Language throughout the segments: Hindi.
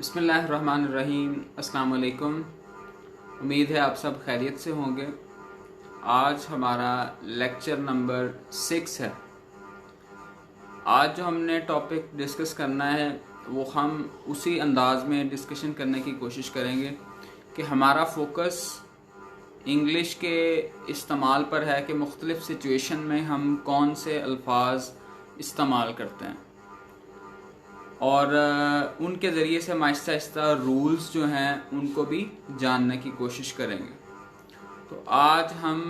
बिस्मिल्लाहिर्रहमानिर्रहीम। अस्सलाम वालेकुम। उम्मीद है आप सब खैरियत से होंगे। आज हमारा लेक्चर नंबर 6 है। आज जो हमने टॉपिक डिस्कस करना है वो हम उसी अंदाज में डिस्कशन करने की कोशिश करेंगे कि हमारा फोकस इंग्लिश के इस्तेमाल पर है कि मुख्तलिफ़ सिचुएशन में हम कौन से अल्फाज इस्तेमाल करते हैं और उनके ज़रिए से आहिस्ता आहिस्ता रूल्स जो हैं उनको भी जानने की कोशिश करेंगे। तो आज हम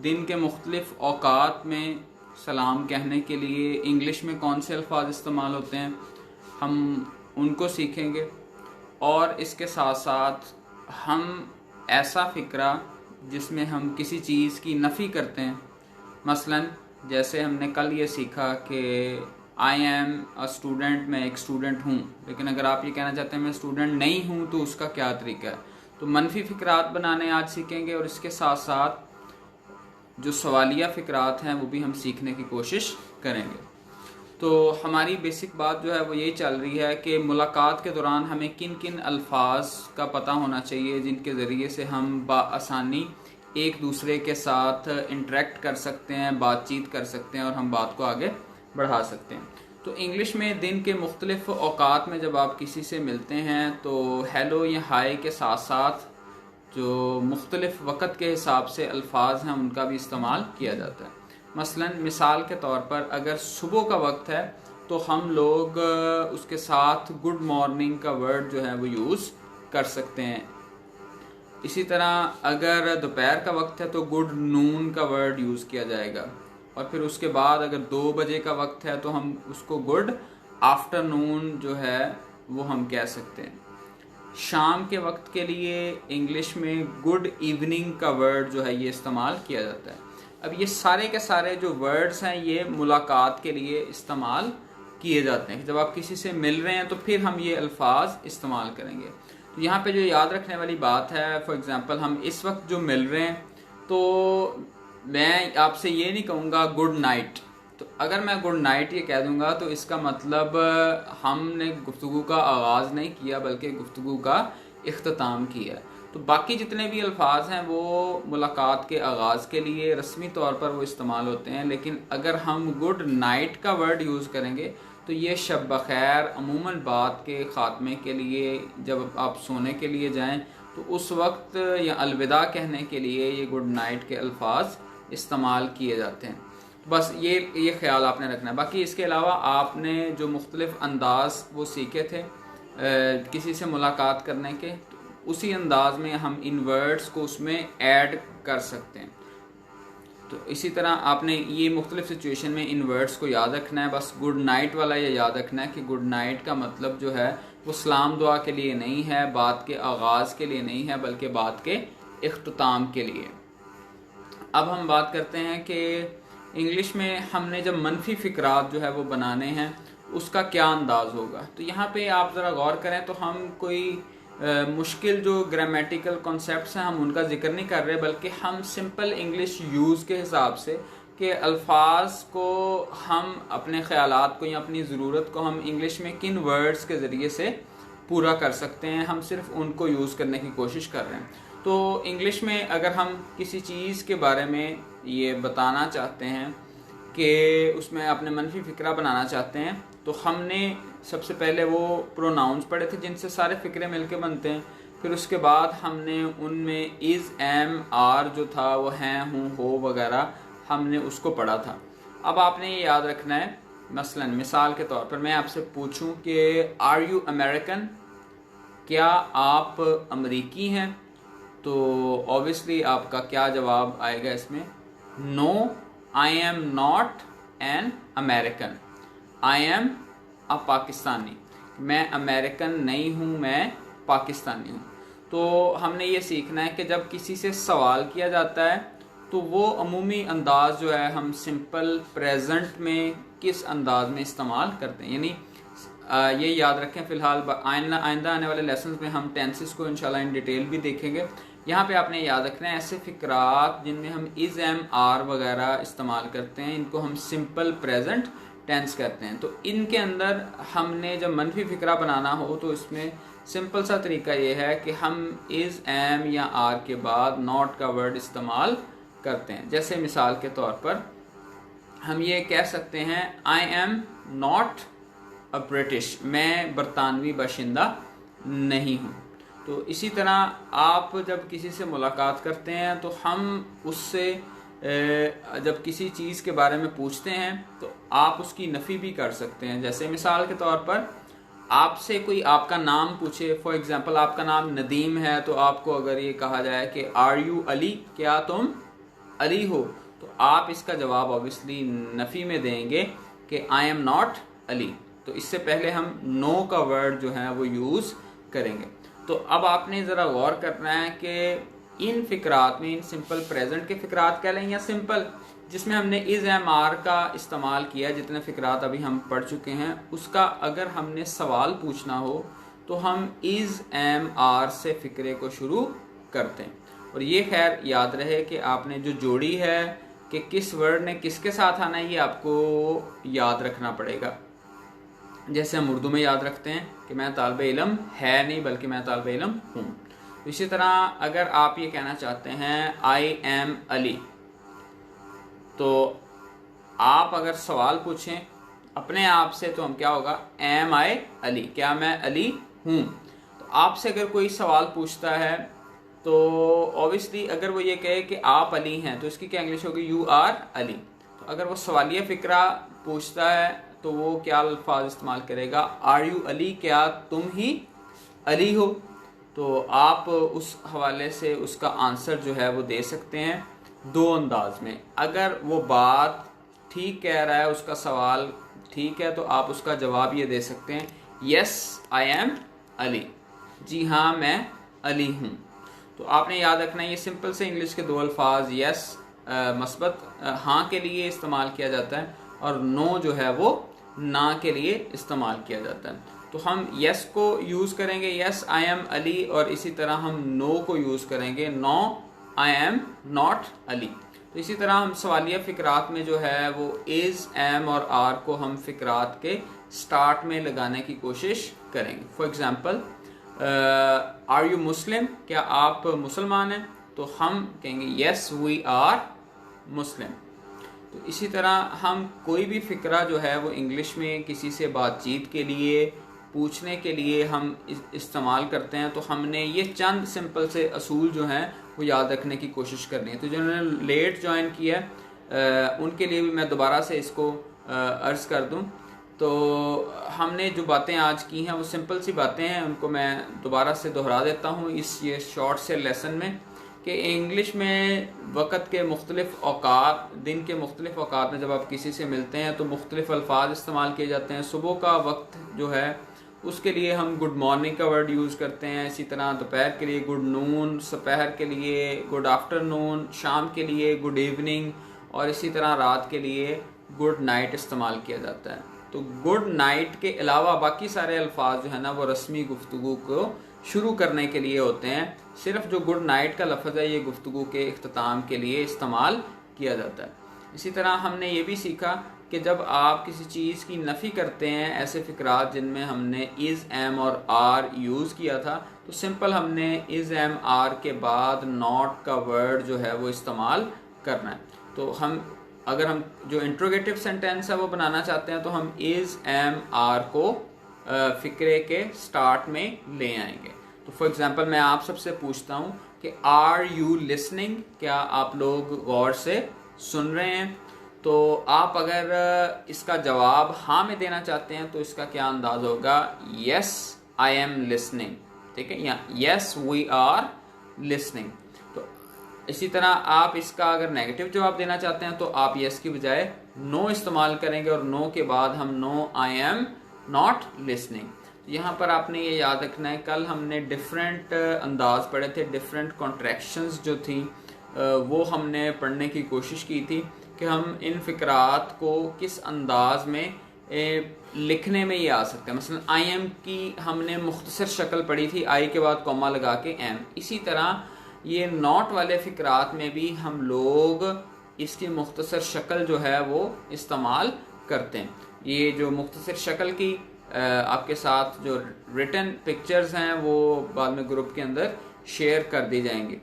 दिन के मुख्तलिफ़ औकात में सलाम कहने के लिए इंग्लिश में कौन से अल्फाज इस्तेमाल होते हैं हम उनको सीखेंगे और इसके साथ साथ हम ऐसा फ़िक्रा जिसमें हम किसी चीज़ की नफ़ी करते हैं, मसलन जैसे हमने कल ये सीखा कि आई एम अ स्टूडेंट, मैं एक स्टूडेंट हूँ, लेकिन अगर आप ये कहना चाहते हैं मैं स्टूडेंट नहीं हूँ तो उसका क्या तरीका है। तो मनफी फ़िक्रात बनाने आज सीखेंगे और इसके साथ साथ जो सवालिया फ़िक्रात हैं वो भी हम सीखने की कोशिश करेंगे। तो हमारी बेसिक बात जो है वो यही चल रही है कि मुलाकात के दौरान हमें किन किन अल्फाज का पता होना चाहिए जिनके ज़रिए से हम बाआसानी एक दूसरे के साथ इंटरेक्ट कर सकते हैं, बातचीत कर सकते हैं और हम बात को आगे बढ़ा सकते हैं। तो इंग्लिश में दिन के मुख्तलिफ़ औकात में जब आप किसी से मिलते हैं तो हेलो या हाय के साथ साथ जो मुख्तलिफ़ वक़्त के हिसाब से अल्फाज हैं उनका भी इस्तेमाल किया जाता है। मसलन मिसाल के तौर पर अगर सुबह का वक्त है तो हम लोग उसके साथ गुड मॉर्निंग का वर्ड जो है वो यूज़ कर सकते हैं। इसी तरह अगर दोपहर का वक्त है तो गुड नून का वर्ड यूज़ किया जाएगा और फिर उसके बाद अगर 2 बजे का वक्त है तो हम उसको गुड आफ्टरनून जो है वो हम कह सकते हैं। शाम के वक्त के लिए इंग्लिश में गुड इवनिंग का वर्ड जो है ये इस्तेमाल किया जाता है। अब ये सारे के सारे जो वर्ड्स हैं ये मुलाकात के लिए इस्तेमाल किए जाते हैं। जब आप किसी से मिल रहे हैं तो फिर हम ये अल्फाज इस्तेमाल करेंगे। तो यहाँ पे जो याद रखने वाली बात है, फॉर एग्ज़ाम्पल हम इस वक्त जो मिल रहे हैं तो मैं आपसे ये नहीं कहूँगा गुड नाइट। तो अगर मैं गुड नाइट ये कह दूँगा तो इसका मतलब हमने गुफ्तगू का आगाज़ नहीं किया बल्कि गुफ्तगू का इख्तिताम किया। तो बाकी जितने भी अल्फाज हैं वो मुलाकात के आगाज़ के लिए रस्मी तौर पर वो इस्तेमाल होते हैं, लेकिन अगर हम गुड नाइट का वर्ड यूज़ करेंगे तो ये शब बखैर अमूमन बात के ख़ात्मे के लिए जब आप सोने के लिए जाएं तो उस वक्त या अलविदा कहने के लिए ये गुड नाइट के अल्फाज इस्तेमाल किए जाते हैं। बस ये ख्याल आपने रखना है। बाकी इसके अलावा आपने जो मुख्तलिफ़ अंदाज़ वो सीखे थे किसी से मुलाकात करने के, तो उसी अंदाज में हम इन वर्ड्स को उसमें ऐड कर सकते हैं। तो इसी तरह आपने ये मुख्तलिफ़ सिचुएशन में इन वर्ड्स को याद रखना है। बस गुड नाइट वाला ये याद रखना है कि गुड नाइट का मतलब जो है वो सलाम दुआ के लिए नहीं है, बात के आगाज़ के लिए नहीं है, बल्कि बात के इख्तिताम के लिए। अब हम बात करते हैं कि इंग्लिश में हमने जब मनफी फ़िक्रात जो है वो बनाने हैं उसका क्या अंदाज़ होगा। तो यहाँ पे आप ज़रा गौर करें तो हम कोई मुश्किल जो ग्रामेटिकल कॉन्सेप्ट्स हैं हम उनका जिक्र नहीं कर रहे, बल्कि हम सिंपल इंग्लिश यूज़ के हिसाब से कि अल्फाज को हम अपने ख़यालात को या अपनी ज़रूरत को हम इंग्लिश में किन वर्ड्स के ज़रिए से पूरा कर सकते हैं, हम सिर्फ उनको यूज़ करने की कोशिश कर रहे हैं। तो इंग्लिश में अगर हम किसी चीज़ के बारे में ये बताना चाहते हैं कि उसमें अपने मनफी फ़िक्रा बनाना चाहते हैं तो हमने सबसे पहले वो प्रोनाउंस पढ़े थे जिनसे सारे फ़िक्रे मिलके बनते हैं। फिर उसके बाद हमने उनमें इज़, एम, आर जो था वो हैं, हूँ, हो वगैरह हमने उसको पढ़ा था। अब आपने ये याद रखना है, मसलन मिसाल के तौर पर मैं आपसे पूछूं कि आर यू अमेरिकन, क्या आप अमरीकी हैं, तो ऑब्वियसली आपका क्या जवाब आएगा इसमें? No, I am not an American, I am a Pakistani. मैं अमेरिकन नहीं हूँ, मैं पाकिस्तानी हूँ। तो हमने ये सीखना है कि जब किसी से सवाल किया जाता है तो वो अमूमी अंदाज़ जो है हम सिंपल प्रेजेंट में किस अंदाज में इस्तेमाल करते हैं। यानी ये याद रखें। फ़िलहाल आइंदा आने वाले लेसन में हम टेंसेस को इंशाल्लाह इन डिटेल भी देखेंगे। यहाँ पे आपने याद रखना है ऐसे फ़िक्रात जिनमें हम इज़, एम, आर वगैरह इस्तेमाल करते हैं, इनको हम सिंपल प्रेजेंट टेंस कहते हैं। तो इनके अंदर हमने जब मनफी फ़िक्रा बनाना हो तो इसमें सिंपल सा तरीका ये है कि हम इज़, एम या आर के बाद नॉट का वर्ड इस्तेमाल करते हैं। जैसे मिसाल के तौर पर हम ये कह सकते हैं आई एम नॉट अ ब्रिटिश, मैं बरतानवी बाशिंदा नहीं हूँ। तो इसी तरह आप जब किसी से मुलाकात करते हैं तो हम उससे जब किसी चीज़ के बारे में पूछते हैं तो आप उसकी नफ़ी भी कर सकते हैं। जैसे मिसाल के तौर पर आपसे कोई आपका नाम पूछे, फॉर एग्जांपल आपका नाम नदीम है, तो आपको अगर ये कहा जाए कि आर यू अली, क्या तुम अली हो, तो आप इसका जवाब ऑब्वियसली नफ़ी में देंगे कि आई एम नॉट अली। तो इससे पहले हम नो का वर्ड जो है वो यूज़ करेंगे। तो अब आपने ज़रा गौर करना है कि इन फ़िक्रात में, इन सिंपल प्रेजेंट के फ़िक्रात कह लें या सिंपल जिसमें हमने इज़, एम, आर का इस्तेमाल किया, जितने फ़िक्रात अभी हम पढ़ चुके हैं, उसका अगर हमने सवाल पूछना हो तो हम इज़, एम, आर से फ़िक्रे को शुरू करते हैं। और ये खैर याद रहे कि आपने जो जोड़ी है कि किस वर्ड ने किसके साथ आना है, ये आपको याद रखना पड़ेगा। जैसे हम उर्दू में याद रखते हैं कि मैं तालिब इल्म है नहीं बल्कि मैं तालिब इल्म हूँ। तो इसी तरह अगर आप ये कहना चाहते हैं आई एम अली, तो आप अगर सवाल पूछें अपने आप से तो हम क्या होगा, एम आई अली, क्या मैं अली हूँ। तो आपसे अगर कोई सवाल पूछता है तो ऑब्वियसली अगर वो ये कहे कि आप अली हैं तो इसकी क्या इंग्लिश होगी, यू आर अली। तो अगर वो सवालिया फ़िक्रा पूछता है तो वो क्या अल्फाज इस्तेमाल करेगा, आर यू अली, क्या तुम ही अली हो। तो आप उस हवाले से उसका आंसर जो है वो दे सकते हैं दो अंदाज में। अगर वो बात ठीक कह रहा है, उसका सवाल ठीक है, तो आप उसका जवाब ये दे सकते हैं यस आई एम अली, जी हाँ मैं अली हूँ। तो आपने याद रखना ये सिंपल से इंग्लिश के दो अल्फाज यस मस्बत हाँ के लिए इस्तेमाल किया जाता है और नो जो है वो ना के लिए इस्तेमाल किया जाता है। तो हम यस को यूज़ करेंगे यस आई एम अली, और इसी तरह हम नो को यूज़ करेंगे no I am not Ali. तो इसी तरह हम सवालिया फ़िक्रात में जो है वो इज़, एम और आर को हम फ़िक्रात के स्टार्ट में लगाने की कोशिश करेंगे। For example are you Muslim, क्या आप मुसलमान हैं, तो हम कहेंगे यस वी आर मुस्लिम। तो इसी तरह हम कोई भी फ़िक्रा जो है वो इंग्लिश में किसी से बातचीत के लिए, पूछने के लिए हम इस्तेमाल करते हैं। तो हमने ये चंद सिंपल से असूल जो हैं वो याद रखने की कोशिश करनी है। तो जिन्होंने लेट ज्वाइन किया उनके लिए भी मैं दोबारा से इसको अर्ज़ कर दूं। तो हमने जो बातें आज की हैं वो सिंपल सी बातें हैं, उनको मैं दोबारा से दोहरा देता हूँ इस ये शॉर्ट से लेसन में कि इंग्लिश में वक़्त के मुख्तलिफ़ औकात, दिन के मुख्तलिफ़ औकात में जब आप किसी से मिलते हैं तो मुख्तलिफ़ अल्फाज इस्तेमाल किए जाते हैं। सुबह का वक्त जो है उसके लिए हम गुड मॉर्निंग का वर्ड यूज़ करते हैं, इसी तरह दोपहर के लिए गुड नून, दोपहर के लिए गुड आफ्टरनून, शाम के लिए गुड इवनिंग, और इसी तरह रात के लिए गुड नाइट इस्तेमाल किया जाता है। तो गुड नाइट के अलावा बाकी सारे अल्फाज जो है ना वो रस्मी गुफ्तगू को शुरू करने के लिए होते हैं। सिर्फ जो गुड नाइट का लफ्ज़ है ये गुफ्तगू के इख्तिताम के लिए इस्तेमाल किया जाता है। इसी तरह हमने ये भी सीखा कि जब आप किसी चीज़ की नफ़ी करते हैं, ऐसे फ़िक्रात जिनमें हमने इज़, एम और आर यूज़ किया था, तो सिंपल हमने इज़, एम, आर के बाद नॉट का वर्ड जो है वो इस्तेमाल करना है। तो अगर हम जो इंट्रोगेटिव सेंटेंस है वो बनाना चाहते हैं तो हम इज़, एम, आर को फ़िक्रे के स्टार्ट में ले आएंगे। तो फॉर एग्ज़ाम्पल मैं आप सबसे पूछता हूँ कि आर यू लिसनिंग, क्या आप लोग गौर से सुन रहे हैं। तो आप अगर इसका जवाब हाँ में देना चाहते हैं तो इसका क्या अंदाज होगा, यस आई एम लिसनिंग, ठीक है, या यस वी आर लिसनिंग। तो इसी तरह आप इसका अगर नेगेटिव जवाब देना चाहते हैं तो आप यस की बजाय नो इस्तेमाल करेंगे और नो के बाद हम no I am not listening. यहाँ पर आपने ये याद रखना है, कल हमने डिफरेंट अंदाज पढ़े थे, डिफरेंट कॉन्ट्रैक्शंस जो थी वो हमने पढ़ने की कोशिश की थी कि हम इन फ़िक्रात को किस अंदाज में लिखने में ये आ सकते हैं। मसलन आई एम की हमने मुख्तसर शक्ल पढ़ी थी, आई के बाद कॉमा लगा के एम। इसी तरह ये नॉट वाले फ़िक्रात में भी हम लोग इसकी मुख्तसर शक्ल जो है वो इस्तेमाल करते हैं। ये जो मुख्तसर शक्ल की आपके साथ जो रिटन पिक्चर्स हैं वो बाद में ग्रुप के अंदर शेयर कर दी जाएंगी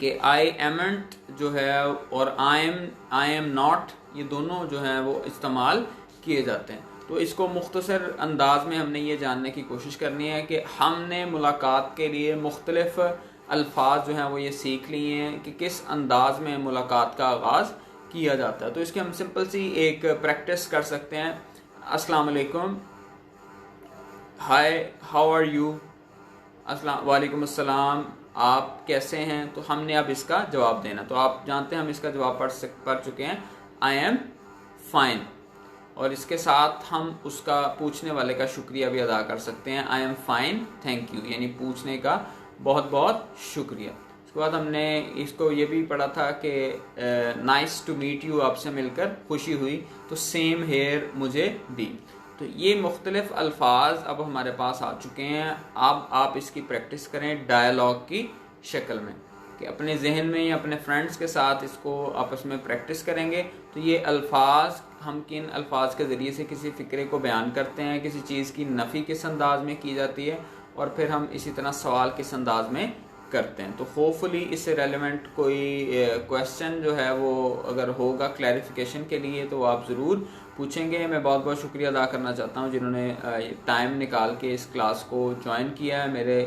कि आई एमंट जो है और आई एम नॉट, ये दोनों जो हैं वो इस्तेमाल किए जाते हैं। तो इसको मुख्तसर अंदाज में हमने ये जानने की कोशिश करनी है कि हमने मुलाकात के लिए मुख्तलिफ अल्फाज जो हैं वो ये सीख लिए हैं कि किस अंदाज में मुलाकात का आगाज़ किया जाता है। तो इसकी हम सिंपल सी एक प्रैक्टिस कर सकते हैं। अस्सलाम वालेकुम, हाय, हाउ आर यू, अस्सलाम वालेकुम अस्सलाम, आप कैसे हैं। तो हमने अब इसका जवाब देना। तो आप जानते हैं हम इसका जवाब पढ़ चुके हैं, आई एम फाइन, और इसके साथ हम उसका पूछने वाले का शुक्रिया भी अदा कर सकते हैं, I am fine thank you, यानी पूछने का बहुत बहुत शुक्रिया। उसके बाद हमने इसको ये भी पढ़ा था कि नाइस टू मीट यू, आपसे मिलकर खुशी हुई, तो सेम हेयर मुझे भी। तो ये मुख्तलिफ अल्फाज अब हमारे पास आ चुके हैं। अब आप इसकी प्रैक्टिस करें डायलॉग की शक्ल में, कि अपने जहन में या अपने फ्रेंड्स के साथ इसको आपस में प्रैक्टिस करेंगे। तो ये अल्फाज हम किन अल्फाज के ज़रिए से किसी फ़िक्रे को बयान करते हैं, किसी चीज़ की नफ़ी किस अंदाज में की जाती है, और फिर हम इसी तरह सवाल किस अंदाज में करते हैं। तो होपफुली इससे रेलेवेंट कोई क्वेश्चन जो है वो अगर होगा क्लैरिफिकेशन के लिए तो आप ज़रूर पूछेंगे। मैं बहुत बहुत शुक्रिया अदा करना चाहता हूँ जिन्होंने टाइम निकाल के इस क्लास को ज्वाइन किया है। मेरे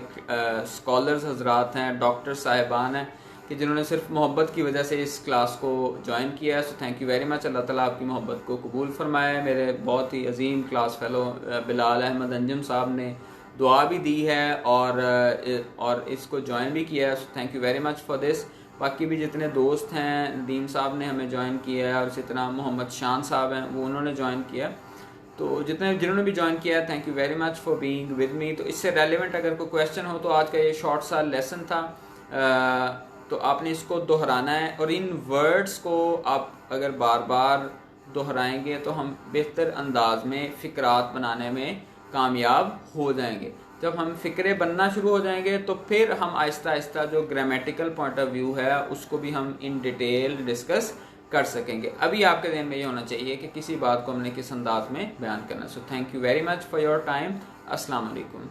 स्कॉलर्स हजरात हैं, डॉक्टर साहिबान हैं कि जिन्होंने सिर्फ मोहब्बत की वजह से इस क्लास को ज्वाइन किया है। So thank you very much. Allah ताला आपकी मोहब्बत को कबूल फरमाए। मेरे बहुत ही अजीम क्लास फेलो बिलाल अहमद अंजुम साहब ने दुआ भी दी है और इसको ज्वाइन भी किया है। So thank you very much for this. बाकी भी जितने दोस्त हैं, नदीम साहब ने हमें ज्वाइन किया है, और इसी तरह मोहम्मद शान साहब हैं वो उन्होंने ज्वाइन किया। तो जिन्होंने भी ज्वाइन किया है, thank you very much for being with me. तो इससे रेलिवेंट अगर कोई क्वेश्चन हो तो आज का ये शॉर्ट सा लेसन था, तो आपने इसको दोहराना है, और इन वर्ड्स को आप अगर बार बार दोहराएंगे तो हम बेहतर अंदाज में फ़िक्रात बनाने में कामयाब हो जाएंगे। जब हम फ़िक्रे बनना शुरू हो जाएंगे तो फिर हम आहिस्ता आहिस्ता जो ग्रामेटिकल पॉइंट ऑफ व्यू है उसको भी हम इन डिटेल डिस्कस कर सकेंगे। अभी आपके ज़हन में ये होना चाहिए कि किसी बात को हमने किस अंदाज में बयान करना। सो thank you very much for your time. अस्सलाम वालेकुम।